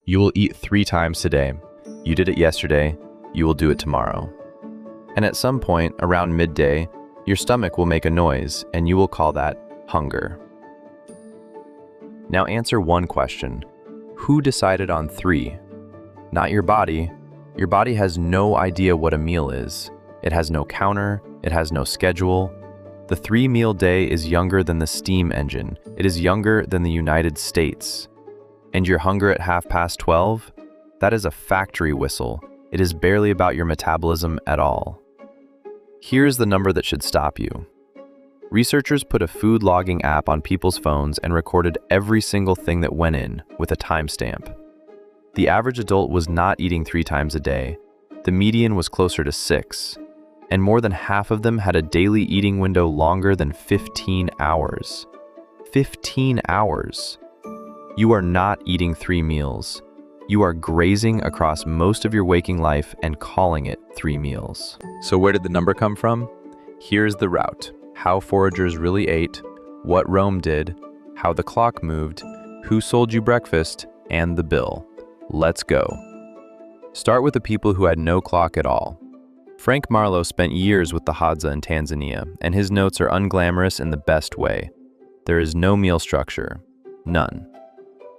You will eat 3 times today. You did it yesterday, you will do it tomorrow. And at some point, around midday, your stomach will make a noise, and you will call that hunger. Now answer one question. Who decided on 3? Not your body. Your body has no idea what a meal is. It has no counter, it has no schedule. The 3-meal day is younger than the steam engine. It is younger than the United States. And your hunger at 12:30? That is a factory whistle. It is barely about your metabolism at all. Here's the number that should stop you. Researchers put a food logging app on people's phones and recorded every single thing that went in with a timestamp. The average adult was not eating 3 times a day. The median was closer to 6. And more than half of them had a daily eating window longer than 15 hours. 15 hours! You are not eating 3 meals. You are grazing across most of your waking life and calling it 3 meals. So where did the number come from? Here's the route. How foragers really ate, what Rome did, how the clock moved, who sold you breakfast, and the bill. Let's go. Start with the people who had no clock at all. Frank Marlowe spent years with the Hadza in Tanzania, and his notes are unglamorous in the best way. There is no meal structure. None.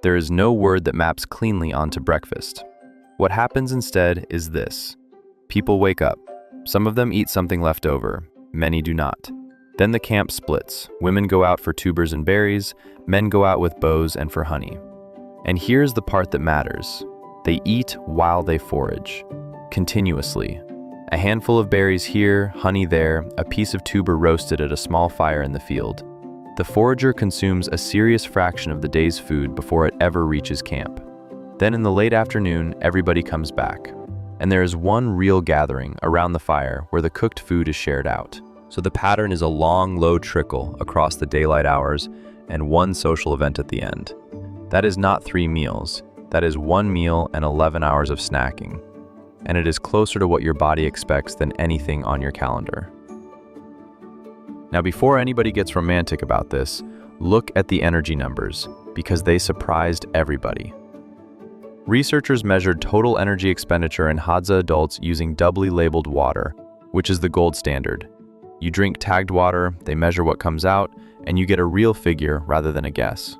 There is no word that maps cleanly onto breakfast. What happens instead is this. People wake up. Some of them eat something left over. Many do not. Then the camp splits. Women go out for tubers and berries. Men go out with bows and for honey. And here's the part that matters. They eat while they forage. Continuously. A handful of berries here, honey there, a piece of tuber roasted at a small fire in the field. The forager consumes a serious fraction of the day's food before it ever reaches camp. Then in the late afternoon, everybody comes back. And there is one real gathering around the fire where the cooked food is shared out. So the pattern is a long, low trickle across the daylight hours and one social event at the end. That is not 3 meals. That is 1 meal and 11 hours of snacking. And it is closer to what your body expects than anything on your calendar. Now, before anybody gets romantic about this, look at the energy numbers, because they surprised everybody. Researchers measured total energy expenditure in Hadza adults using doubly labeled water, which is the gold standard. You drink tagged water, they measure what comes out, and you get a real figure rather than a guess.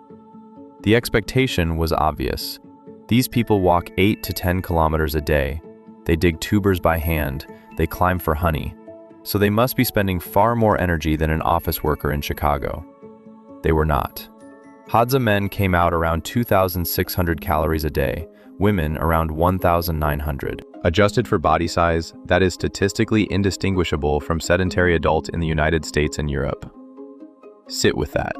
The expectation was obvious. These people walk 8 to 10 kilometers a day. They dig tubers by hand. They climb for honey. So they must be spending far more energy than an office worker in Chicago. They were not. Hadza men came out around 2,600 calories a day, women around 1,900. Adjusted for body size, that is statistically indistinguishable from sedentary adult in the United States and Europe. Sit with that.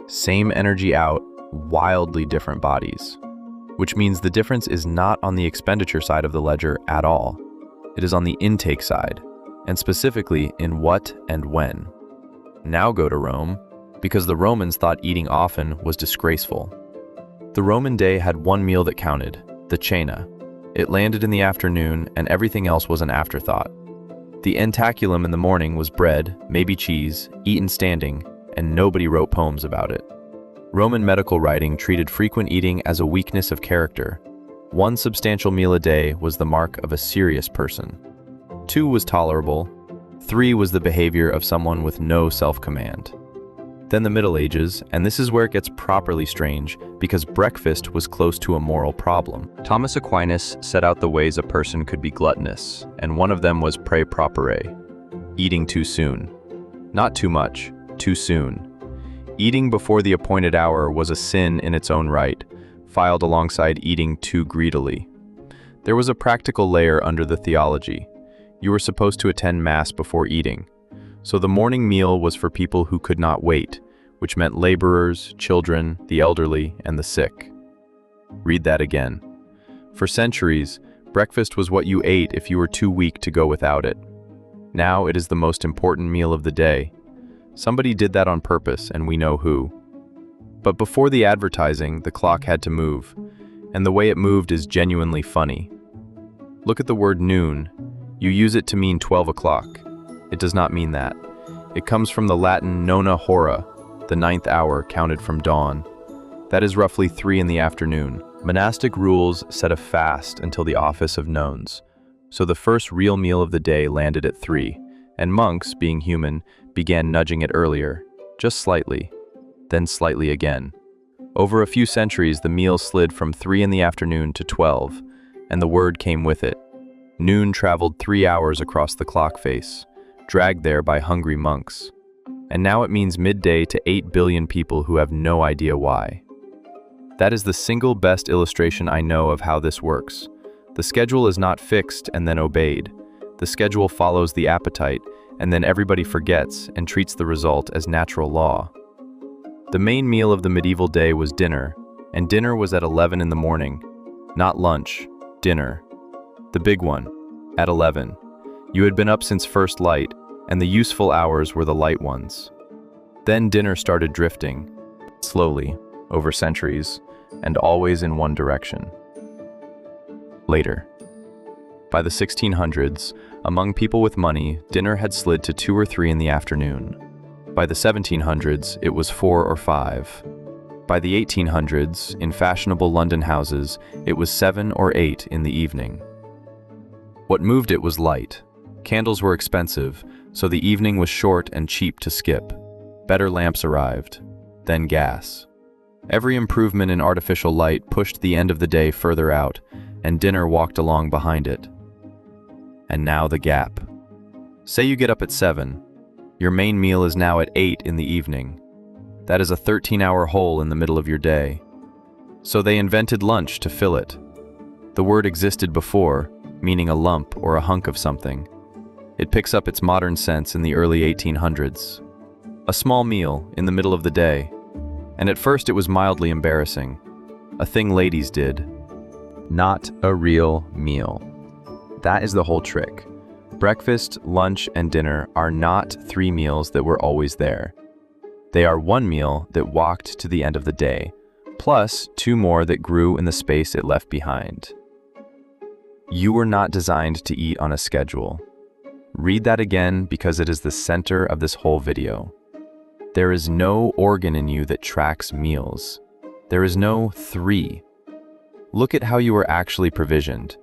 Same energy out, wildly different bodies. Which means the difference is not on the expenditure side of the ledger at all. It is on the intake side, and specifically in what and when. Now go to Rome, because the Romans thought eating often was disgraceful. The Roman day had 1 meal that counted, the cena. It landed in the afternoon, and everything else was an afterthought. The entaculum in the morning was bread, maybe cheese, eaten standing, and nobody wrote poems about it. Roman medical writing treated frequent eating as a weakness of character. 1 substantial meal a day was the mark of a serious person. 2 was tolerable. 3 was the behavior of someone with no self-command. Then the Middle Ages, and this is where it gets properly strange, because breakfast was close to a moral problem. Thomas Aquinas set out the ways a person could be gluttonous, and one of them was pre propere, eating too soon. Not too much, too soon. Eating before the appointed hour was a sin in its own right, filed alongside eating too greedily. There was a practical layer under the theology. You were supposed to attend Mass before eating. So the morning meal was for people who could not wait, which meant laborers, children, the elderly, and the sick. Read that again. For centuries, breakfast was what you ate if you were too weak to go without it. Now it is the most important meal of the day. Somebody did that on purpose, and we know who. But before the advertising, the clock had to move, and the way it moved is genuinely funny. Look at the word noon. You use it to mean 12 o'clock. It does not mean that. It comes from the Latin nona hora, the 9th hour counted from dawn. That is roughly 3 in the afternoon. Monastic rules set a fast until the office of nones, so the first real meal of the day landed at 3, and monks, being human, began nudging it earlier, just slightly, then slightly again. Over a few centuries, the meal slid from 3 in the afternoon to 12, and the word came with it. Noon traveled 3 hours across the clock face, dragged there by hungry monks. And now it means midday to 8 billion people who have no idea why. That is the single best illustration I know of how this works. The schedule is not fixed and then obeyed. The schedule follows the appetite, and then everybody forgets and treats the result as natural law. The main meal of the medieval day was dinner, and dinner was at 11 in the morning. Not lunch, dinner. The big one, at 11. You had been up since first light, and the useful hours were the light ones. Then dinner started drifting, slowly, over centuries, and always in one direction. Later. By the 1600s, among people with money, dinner had slid to 2 or 3 in the afternoon. By the 1700s, it was 4 or 5. By the 1800s, in fashionable London houses, it was 7 or 8 in the evening. What moved it was light. Candles were expensive, so the evening was short and cheap to skip. Better lamps arrived, then gas. Every improvement in artificial light pushed the end of the day further out, and dinner walked along behind it. And now the gap. Say you get up at 7. Your main meal is now at 8 in the evening. That is a 13-hour hole in the middle of your day. So they invented lunch to fill it. The word existed before, meaning a lump or a hunk of something. It picks up its modern sense in the early 1800s. A small meal in the middle of the day. And at first it was mildly embarrassing. A thing ladies did. Not a real meal. That is the whole trick. Breakfast, lunch, and dinner are not 3 meals that were always there. They are 1 meal that walked to the end of the day, plus 2 more that grew in the space it left behind. You were not designed to eat on a schedule. Read that again because it is the center of this whole video. There is no organ in you that tracks meals. There is no 3. Look at how you were actually provisioned.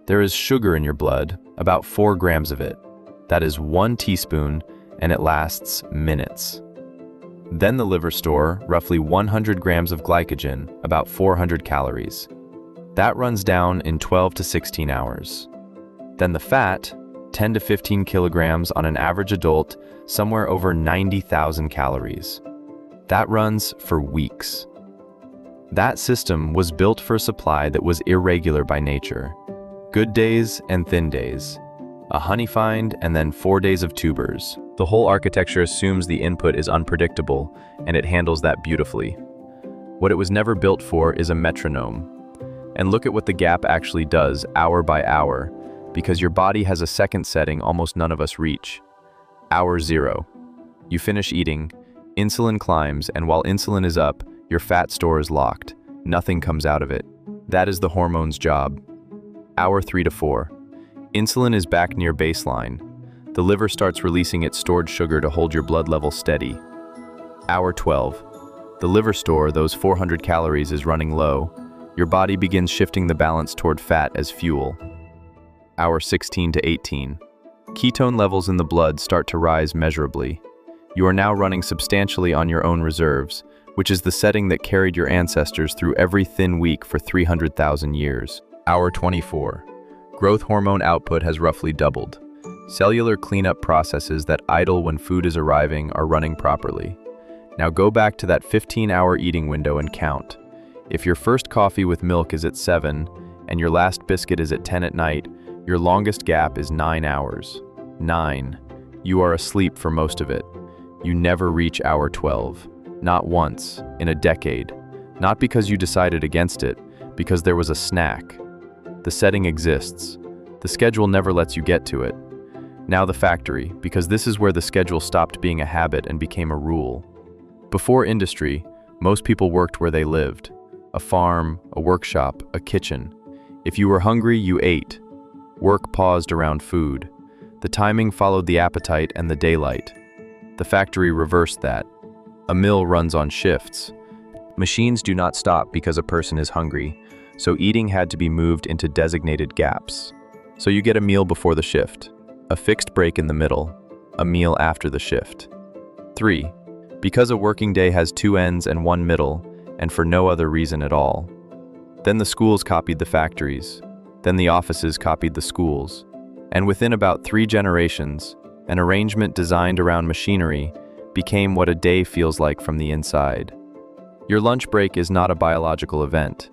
There is sugar in your blood, about 4 grams of it. That is 1 teaspoon, and it lasts minutes. Then the liver store, roughly 100 grams of glycogen, about 400 calories. That runs down in 12 to 16 hours. Then the fat, 10 to 15 kilograms on an average adult, somewhere over 90,000 calories. That runs for weeks. That system was built for a supply that was irregular by nature. Good days and thin days. A honey find and then 4 days of tubers. The whole architecture assumes the input is unpredictable, and it handles that beautifully. What it was never built for is a metronome. And look at what the gap actually does, hour by hour, because your body has a second setting almost none of us reach. Hour 0. You finish eating, insulin climbs, and while insulin is up, your fat store is locked. Nothing comes out of it. That is the hormone's job. Hour 3 to 4. Insulin is back near baseline. The liver starts releasing its stored sugar to hold your blood level steady. Hour 12. The liver store, those 400 calories, is running low. Your body begins shifting the balance toward fat as fuel. Hour 16 to 18. Ketone levels in the blood start to rise measurably. You are now running substantially on your own reserves, which is the setting that carried your ancestors through every thin week for 300,000 years. Hour 24. Growth hormone output has roughly doubled. Cellular cleanup processes that idle when food is arriving are running properly. Now go back to that 15-hour eating window and count. If your first coffee with milk is at 7 and your last biscuit is at 10 at night, your longest gap is 9 hours. 9. You are asleep for most of it. You never reach hour 12. Not once, in a decade. Not because you decided against it, because there was a snack. The setting exists. The schedule never lets you get to it. Now the factory, because this is where the schedule stopped being a habit and became a rule. Before industry, most people worked where they lived. A farm, a workshop, a kitchen. If you were hungry, you ate. Work paused around food. The timing followed the appetite and the daylight. The factory reversed that. A mill runs on shifts. Machines do not stop because a person is hungry. so eating had to be moved into designated gaps. So you get a meal before the shift, a fixed break in the middle, a meal after the shift. 3. Because a working day has 2 ends and 1 middle, and for no other reason at all. Then the schools copied the factories, then the offices copied the schools, and within about 3 generations, an arrangement designed around machinery became what a day feels like from the inside. Your lunch break is not a biological event.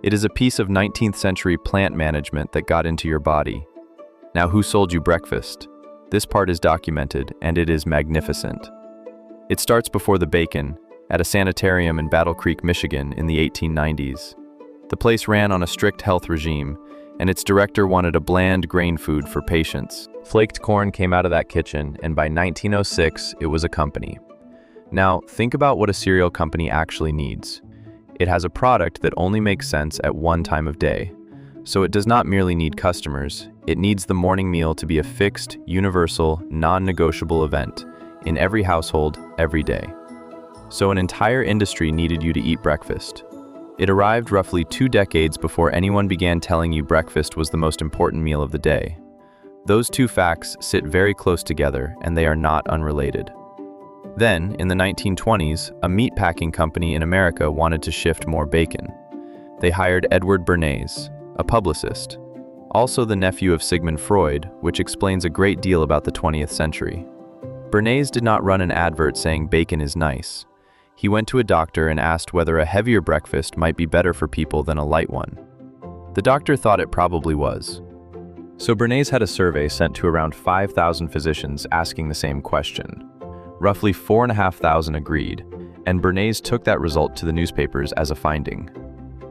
It is a piece of 19th century plant management that got into your body. Now, who sold you breakfast? This part is documented, and it is magnificent. It starts before the bacon, at a sanitarium in Battle Creek, Michigan in the 1890s. The place ran on a strict health regime, and its director wanted a bland grain food for patients. Flaked corn came out of that kitchen, and by 1906, it was a company. Now, think about what a cereal company actually needs. It has a product that only makes sense at one time of day. So it does not merely need customers, it needs the morning meal to be a fixed, universal, non-negotiable event in every household, every day. So an entire industry needed you to eat breakfast. It arrived roughly 2 decades before anyone began telling you breakfast was the most important meal of the day. Those 2 facts sit very close together, and they are not unrelated. Then, in the 1920s, a meatpacking company in America wanted to shift more bacon. They hired Edward Bernays, a publicist, also the nephew of Sigmund Freud, which explains a great deal about the 20th century. Bernays did not run an advert saying bacon is nice. He went to a doctor and asked whether a heavier breakfast might be better for people than a light one. The doctor thought it probably was. So Bernays had a survey sent to around 5,000 physicians asking the same question. Roughly 4,500 agreed, and Bernays took that result to the newspapers as a finding.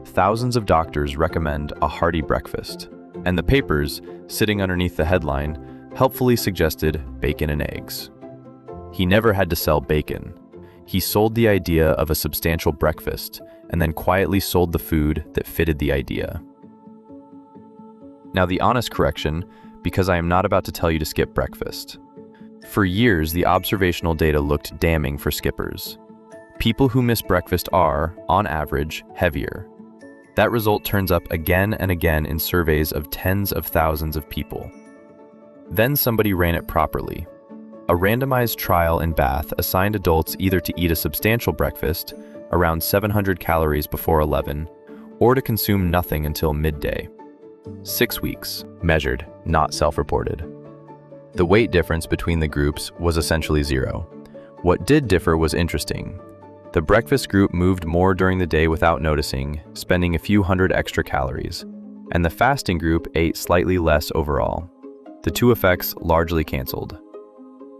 Thousands of doctors recommend a hearty breakfast, and the papers, sitting underneath the headline, helpfully suggested bacon and eggs. He never had to sell bacon. He sold the idea of a substantial breakfast, and then quietly sold the food that fitted the idea. Now the honest correction, because I am not about to tell you to skip breakfast. For years, the observational data looked damning for skippers. People who miss breakfast are, on average, heavier. That result turns up again and again in surveys of tens of thousands of people. Then somebody ran it properly. A randomized trial in Bath assigned adults either to eat a substantial breakfast, around 700 calories before 11, or to consume nothing until midday. 6 weeks, measured, not self-reported. The weight difference between the groups was essentially 0. What did differ was interesting. The breakfast group moved more during the day without noticing, spending a few hundred extra calories, and the fasting group ate slightly less overall. The 2 effects largely canceled.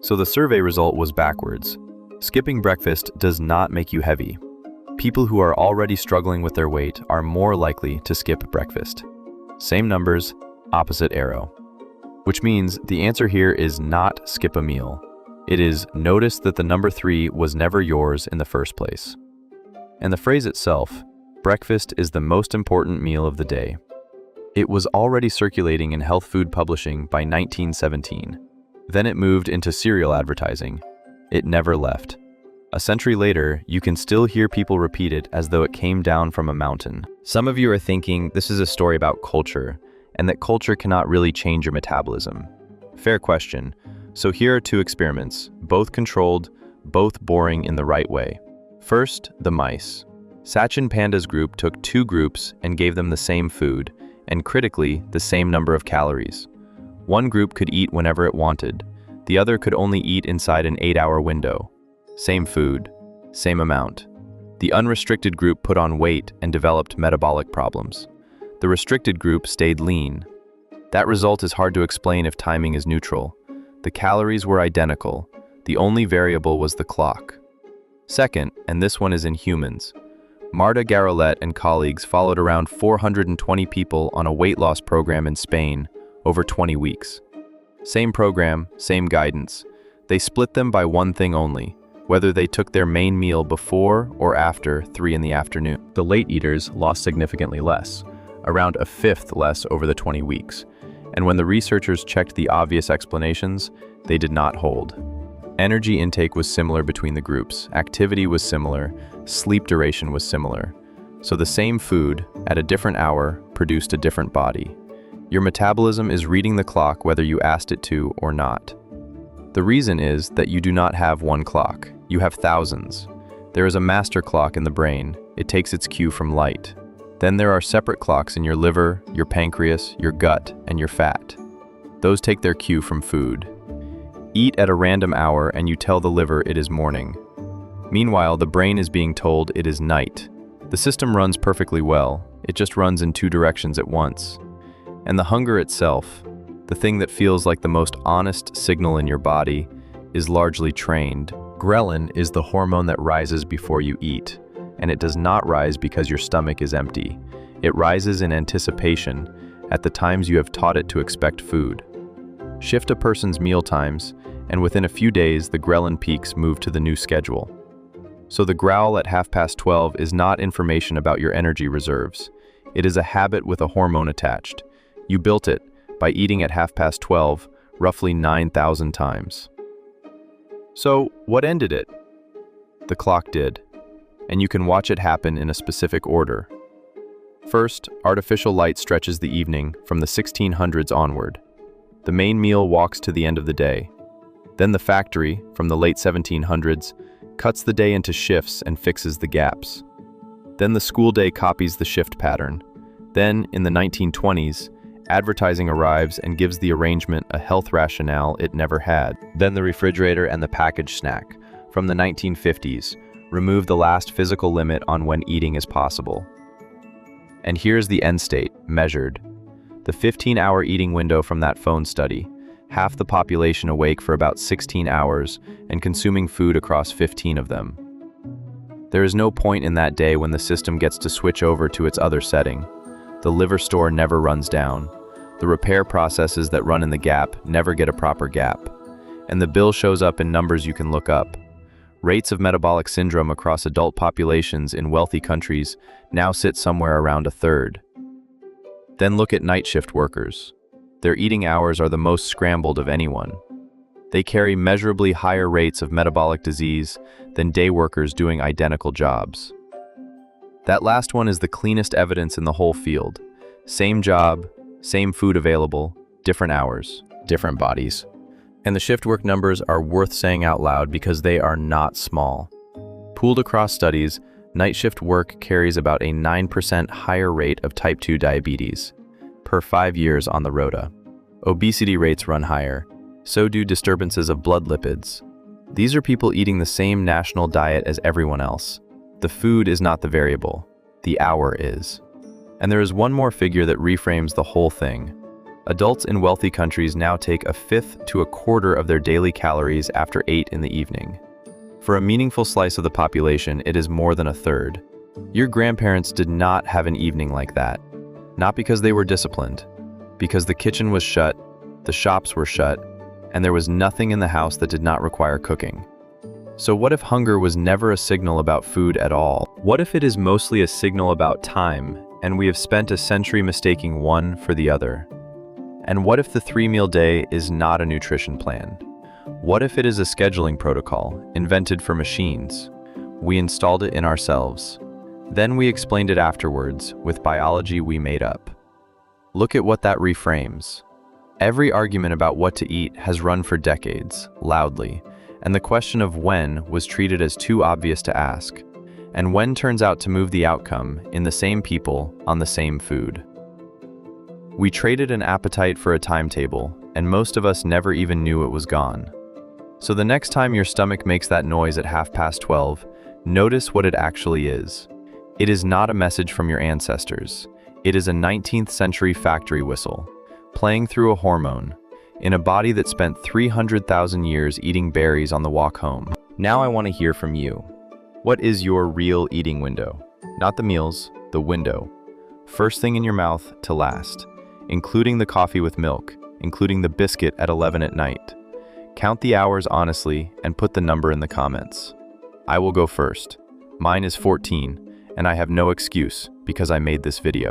So the survey result was backwards. Skipping breakfast does not make you heavy. People who are already struggling with their weight are more likely to skip breakfast. Same numbers, opposite arrow. Which means the answer here is not skip a meal. It is notice that the number 3 was never yours in the first place. And the phrase itself, breakfast is the most important meal of the day. It was already circulating in health food publishing by 1917. Then it moved into cereal advertising. It never left. A century later, you can still hear people repeat it as though it came down from a mountain. Some of you are thinking this is a story about culture, and that culture cannot really change your metabolism. Fair question. So here are 2 experiments, both controlled, both boring in the right way. First, the mice. Sachin Panda's group took 2 groups and gave them the same food, and critically, the same number of calories. One group could eat whenever it wanted. The other could only eat inside an 8-hour window. Same food, same amount. The unrestricted group put on weight and developed metabolic problems. The restricted group stayed lean. That result is hard to explain if timing is neutral. The calories were identical. The only variable was the clock. Second, and this one is in humans, Marta Garolet and colleagues followed around 420 people on a weight loss program in Spain over 20 weeks. Same program, same guidance. They split them by one thing only, whether they took their main meal before or after 3 in the afternoon. The late eaters lost significantly less, around a fifth less over the 20 weeks. And when the researchers checked the obvious explanations, they did not hold. Energy intake was similar between the groups, activity was similar, sleep duration was similar. So the same food, at a different hour, produced a different body. Your metabolism is reading the clock whether you asked it to or not. The reason is that you do not have one clock. You have thousands. There is a master clock in the brain. It takes its cue from light. Then there are separate clocks in your liver, your pancreas, your gut, and your fat. Those take their cue from food. Eat at a random hour and you tell the liver it is morning. Meanwhile, the brain is being told it is night. The system runs perfectly well. It just runs in two directions at once. And the hunger itself, the thing that feels like the most honest signal in your body, is largely trained. Ghrelin is the hormone that rises before you eat, and it does not rise because your stomach is empty. It rises in anticipation at the times you have taught it to expect food. Shift a person's meal times, and within a few days the ghrelin peaks move to the new schedule. So the growl at 12:30 is not information about your energy reserves. It is a habit with a hormone attached. You built it by eating at 12:30 roughly 9,000 times. So what ended it? The clock did, and you can watch it happen in a specific order. First, artificial light stretches the evening from the 1600s onward. The main meal walks to the end of the day. Then the factory, from the late 1700s, cuts the day into shifts and fixes the gaps. Then the school day copies the shift pattern. Then, in the 1920s, advertising arrives and gives the arrangement a health rationale it never had. Then the refrigerator and the packaged snack, from the 1950s, remove the last physical limit on when eating is possible. And here's the end state, measured. The 15-hour eating window from that phone study, half the population awake for about 16 hours and consuming food across 15 of them. There is no point in that day when the system gets to switch over to its other setting. The liver store never runs down. The repair processes that run in the gap never get a proper gap. And the bill shows up in numbers you can look up. Rates of metabolic syndrome across adult populations in wealthy countries now sit somewhere around a third. Then look at night shift workers. Their eating hours are the most scrambled of anyone. They carry measurably higher rates of metabolic disease than day workers doing identical jobs. That last one is the cleanest evidence in the whole field. Same job, same food available, different hours, different bodies. And the shift work numbers are worth saying out loud because they are not small. Pooled across studies, night shift work carries about a 9% higher rate of type 2 diabetes per 5 years on the rota. Obesity rates run higher. So do disturbances of blood lipids. These are people eating the same national diet as everyone else. The food is not the variable. The hour is. And there is one more figure that reframes the whole thing. Adults in wealthy countries now take a fifth to a quarter of their daily calories after 8 in the evening. For a meaningful slice of the population, it is more than a third. Your grandparents did not have an evening like that. Not because they were disciplined, because the kitchen was shut, the shops were shut, and there was nothing in the house that did not require cooking. So what if hunger was never a signal about food at all? What if it is mostly a signal about time, and we have spent a century mistaking one for the other? And what if the 3-meal day is not a nutrition plan? What if it is a scheduling protocol invented for machines? We installed it in ourselves. Then we explained it afterwards with biology we made up. Look at what that reframes. Every argument about what to eat has run for decades, loudly, and the question of when was treated as too obvious to ask. And when turns out to move the outcome in the same people on the same food. We traded an appetite for a timetable, and most of us never even knew it was gone. So the next time your stomach makes that noise at 12:30, notice what it actually is. It is not a message from your ancestors. It is a 19th century factory whistle, playing through a hormone, in a body that spent 300,000 years eating berries on the walk home. Now I want to hear from you. What is your real eating window? Not the meals, the window. First thing in your mouth to last, including the coffee with milk, including the biscuit at 11 at night. Count the hours honestly and put the number in the comments. I will go first. Mine is 14, and I have no excuse because I made this video.